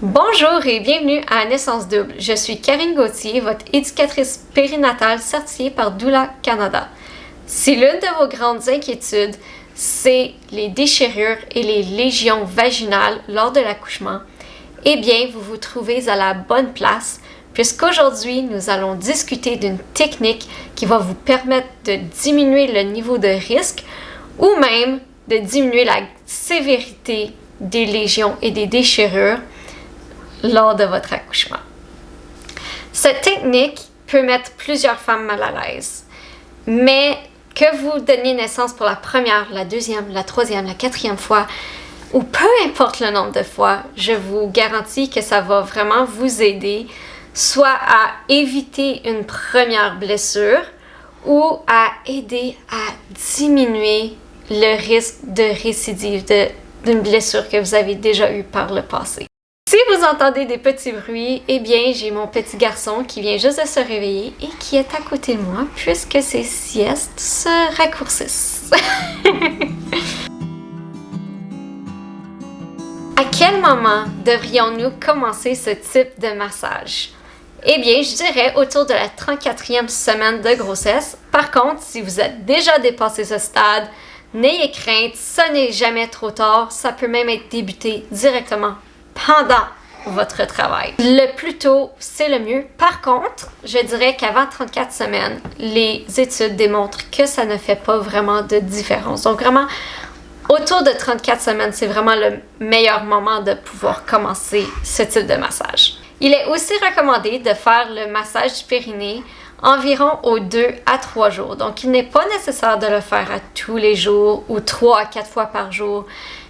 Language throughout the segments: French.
Bonjour et bienvenue à Naissance Double. Je suis Karine Gauthier, votre éducatrice périnatale certifiée par Doula Canada. Si l'une de vos grandes inquiétudes, c'est les déchirures et les lésions vaginales lors de l'accouchement, eh bien, vous vous trouvez à la bonne place puisqu'aujourd'hui, nous allons discuter d'une technique qui va vous permettre de diminuer le niveau de risque ou même de diminuer la sévérité des lésions et des déchirures lors de votre accouchement. Cette technique peut mettre plusieurs femmes mal à l'aise, mais que vous donniez naissance pour la première, la deuxième, la troisième, la quatrième fois, ou peu importe le nombre de fois, je vous garantis que ça va vraiment vous aider, soit à éviter une première blessure ou à aider à diminuer le risque de récidive d'une blessure que vous avez déjà eue par le passé. Si vous entendez des petits bruits, eh bien, j'ai mon petit garçon qui vient juste de se réveiller et qui est à côté de moi puisque ses siestes se raccourcissent. À quel moment devrions-nous commencer ce type de massage? Eh bien, je dirais autour de la 34e semaine de grossesse. Par contre, si vous êtes déjà dépassé ce stade, n'ayez crainte, ce n'est jamais trop tard. Ça peut même être débuté directement pendant votre travail. Le plus tôt, c'est le mieux. Par contre, je dirais qu'avant 34 semaines, les études démontrent que ça ne fait pas vraiment de différence. Donc vraiment, autour de 34 semaines, c'est vraiment le meilleur moment de pouvoir commencer ce type de massage. Il est aussi recommandé de faire le massage du périnée environ aux 2 à 3 jours. Donc, il n'est pas nécessaire de le faire à tous les jours ou 3 à 4 fois par jour.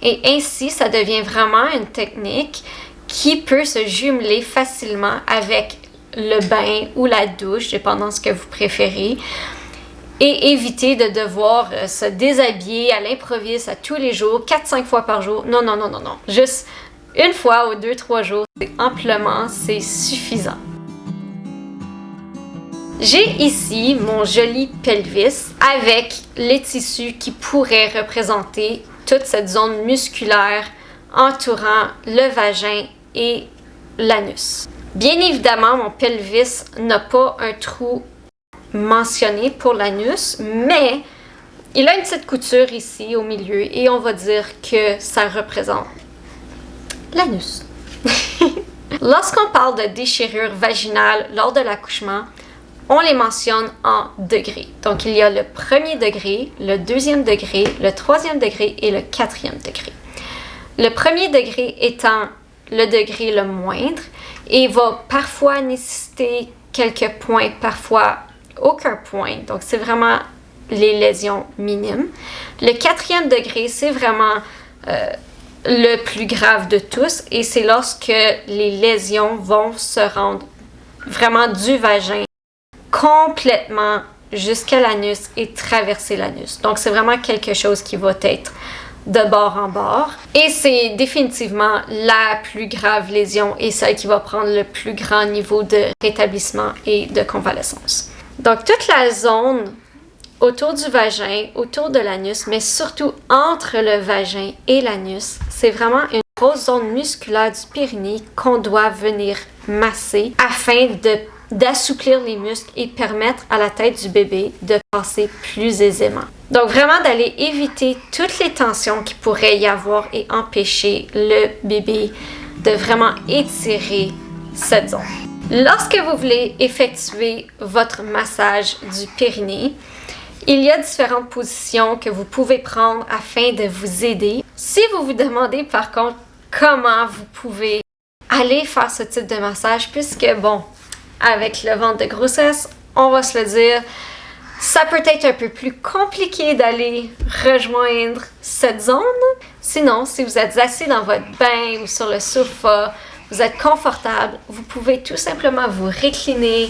Et ainsi, ça devient vraiment une technique qui peut se jumeler facilement avec le bain ou la douche, dépendant de ce que vous préférez, et éviter de devoir se déshabiller à l'improviste à tous les jours, 4-5 fois par jour. Non. Juste une fois ou 2-3 jours, c'est suffisant. J'ai ici mon joli pelvis avec les tissus qui pourraient représenter toute cette zone musculaire entourant le vagin et l'anus. Bien évidemment, mon pelvis n'a pas un trou mentionné pour l'anus, mais il a une petite couture ici au milieu et on va dire que ça représente l'anus. Lorsqu'on parle de déchirure vaginale lors de l'accouchement, on les mentionne en degrés. Donc, il y a le premier degré, le deuxième degré, le troisième degré et le quatrième degré. Le premier degré étant le degré le moindre et va parfois nécessiter quelques points, parfois aucun point. Donc, c'est vraiment les lésions minimes. Le quatrième degré, c'est vraiment le plus grave de tous et c'est lorsque les lésions vont se rendre vraiment du vagin complètement jusqu'à l'anus et traverser l'anus. Donc, c'est vraiment quelque chose qui va être de bord en bord. Et c'est définitivement la plus grave lésion et celle qui va prendre le plus grand niveau de rétablissement et de convalescence. Donc, toute la zone autour du vagin, autour de l'anus, mais surtout entre le vagin et l'anus, c'est vraiment une grosse zone musculaire du périnée qu'on doit venir masser afin d'assouplir les muscles et permettre à la tête du bébé de passer plus aisément. Donc vraiment d'aller éviter toutes les tensions qu'il pourrait y avoir et empêcher le bébé de vraiment étirer cette zone. Lorsque vous voulez effectuer votre massage du périnée, il y a différentes positions que vous pouvez prendre afin de vous aider. Si vous vous demandez par contre comment vous pouvez aller faire ce type de massage, puisque avec le ventre de grossesse, on va se le dire, ça peut être un peu plus compliqué d'aller rejoindre cette zone. Sinon, si vous êtes assis dans votre bain ou sur le sofa, vous êtes confortable, vous pouvez tout simplement vous récliner,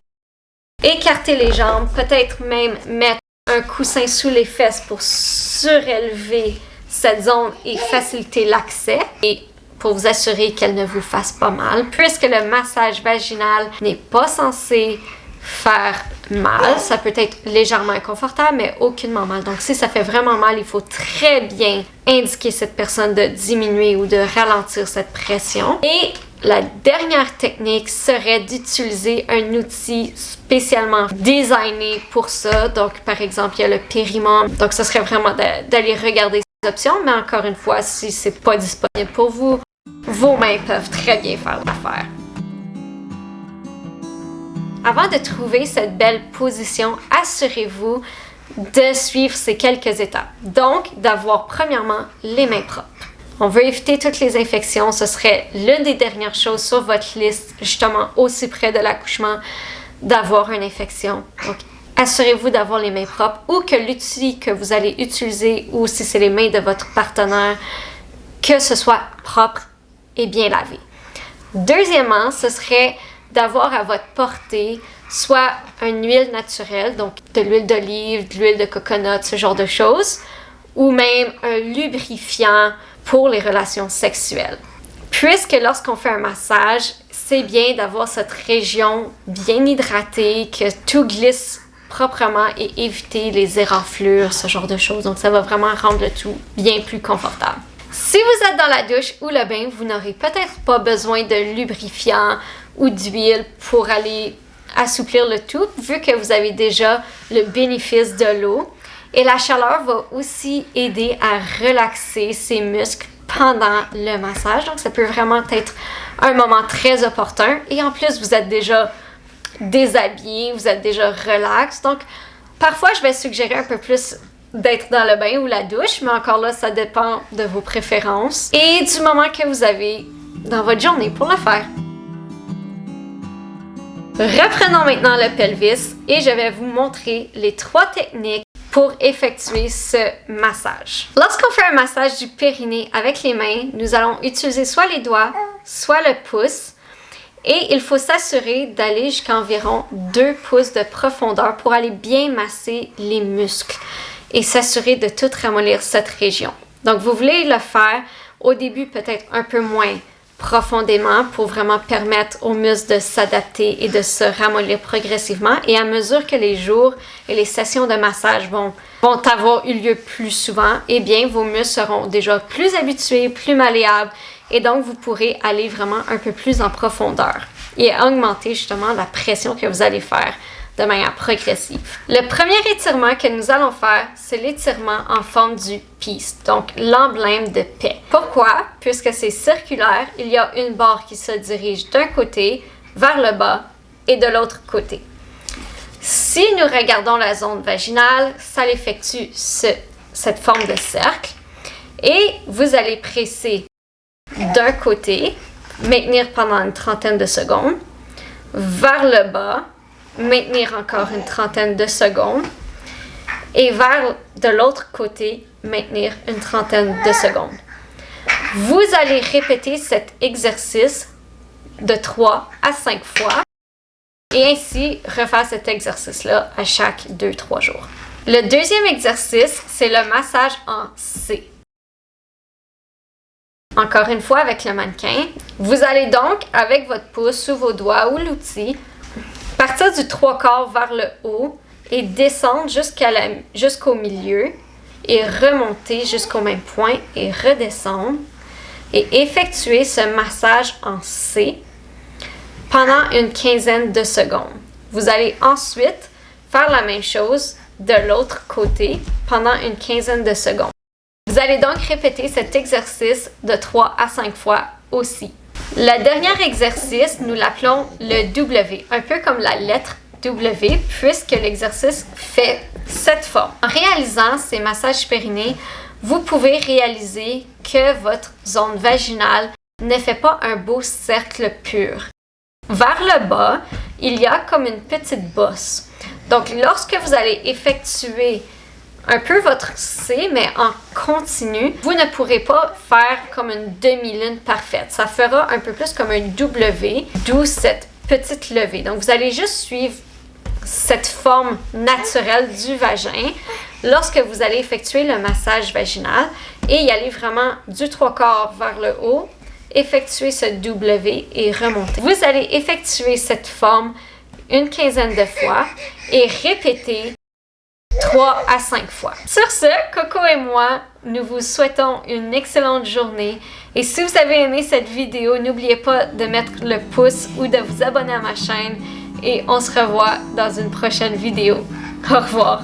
écarter les jambes, peut-être même mettre un coussin sous les fesses pour surélever cette zone et faciliter l'accès. Et pour vous assurer qu'elle ne vous fasse pas mal, puisque le massage vaginal n'est pas censé faire mal. Ça peut être légèrement inconfortable, mais aucunement mal. Donc, si ça fait vraiment mal, il faut très bien indiquer à cette personne de diminuer ou de ralentir cette pression. Et La dernière technique serait d'utiliser un outil spécialement designé pour ça. Donc, par exemple, il y a le périmètre. Donc, ce serait vraiment d'aller regarder ces options. Mais encore une fois, si c'est pas disponible pour vous, vos mains peuvent très bien faire l'affaire. Avant de trouver cette belle position, assurez-vous de suivre ces quelques étapes. Donc, d'avoir premièrement les mains propres. On veut éviter toutes les infections. Ce serait l'une des dernières choses sur votre liste, justement aussi près de l'accouchement, d'avoir une infection. Donc, assurez-vous d'avoir les mains propres ou que l'outil que vous allez utiliser ou si c'est les mains de votre partenaire, que ce soit propre et bien lavé. Deuxièmement, ce serait d'avoir à votre portée soit une huile naturelle, donc de l'huile d'olive, de l'huile de coconut, ce genre de choses, ou même un lubrifiant pour les relations sexuelles. Puisque lorsqu'on fait un massage, c'est bien d'avoir cette région bien hydratée, que tout glisse proprement et éviter les éraflures, ce genre de choses. Donc ça va vraiment rendre le tout bien plus confortable. Si vous êtes dans la douche ou le bain, vous n'aurez peut-être pas besoin de lubrifiant ou d'huile pour aller assouplir le tout, vu que vous avez déjà le bénéfice de l'eau. Et la chaleur va aussi aider à relaxer ses muscles pendant le massage. Donc, ça peut vraiment être un moment très opportun. Et en plus, vous êtes déjà déshabillé, vous êtes déjà relax. Donc, parfois, je vais suggérer un peu plus d'être dans le bain ou la douche, mais encore là, ça dépend de vos préférences et du moment que vous avez dans votre journée pour le faire. Reprenons maintenant le pelvis et je vais vous montrer les 3 techniques pour effectuer ce massage. Lorsqu'on fait un massage du périnée avec les mains, nous allons utiliser soit les doigts, soit le pouce. Et il faut s'assurer d'aller jusqu'à environ 2 pouces de profondeur pour aller bien masser les muscles et s'assurer de tout ramollir cette région. Donc, vous voulez le faire au début peut-être un peu moins profondément pour vraiment permettre aux muscles de s'adapter et de se ramollir progressivement. Et à mesure que les jours et les sessions de massage vont avoir eu lieu plus souvent, eh bien, vos muscles seront déjà plus habitués, plus malléables et donc vous pourrez aller vraiment un peu plus en profondeur et augmenter justement la pression que vous allez faire de manière progressive. Le premier étirement que nous allons faire, c'est l'étirement en forme du peace, donc l'emblème de paix. Pourquoi? Puisque c'est circulaire, il y a une barre qui se dirige d'un côté vers le bas et de l'autre côté. Si nous regardons la zone vaginale, ça effectue cette forme de cercle et vous allez presser d'un côté, maintenir pendant une trentaine de secondes, vers le bas, maintenir encore une trentaine de secondes et vers de l'autre côté, maintenir une trentaine de secondes. Vous allez répéter cet exercice de 3 à 5 fois et ainsi refaire cet exercice-là à chaque 2-3 jours. Le deuxième exercice, c'est le massage en C. Encore une fois avec le mannequin, vous allez donc avec votre pouce sous vos doigts ou l'outil partir du 3/4 vers le haut et descendre jusqu'au milieu et remonter jusqu'au même point et redescendre et effectuer ce massage en C pendant une quinzaine de secondes. Vous allez ensuite faire la même chose de l'autre côté pendant une quinzaine de secondes. Vous allez donc répéter cet exercice de 3 à 5 fois aussi. Le dernier exercice, nous l'appelons le W, un peu comme la lettre W, puisque l'exercice fait cette forme. En réalisant ces massages périnés, vous pouvez réaliser que votre zone vaginale ne fait pas un beau cercle pur. Vers le bas, il y a comme une petite bosse. Donc, lorsque vous allez effectuer un peu votre C, mais en continu, vous ne pourrez pas faire comme une demi-lune parfaite. Ça fera un peu plus comme un W, d'où cette petite levée. Donc, vous allez juste suivre cette forme naturelle du vagin lorsque vous allez effectuer le massage vaginal et y aller vraiment du 3/4 vers le haut, effectuer ce W et remonter. Vous allez effectuer cette forme une quinzaine de fois et répéter 3 à 5 fois. Sur ce, Coco et moi, nous vous souhaitons une excellente journée. Et si vous avez aimé cette vidéo, n'oubliez pas de mettre le pouce ou de vous abonner à ma chaîne. Et on se revoit dans une prochaine vidéo. Au revoir.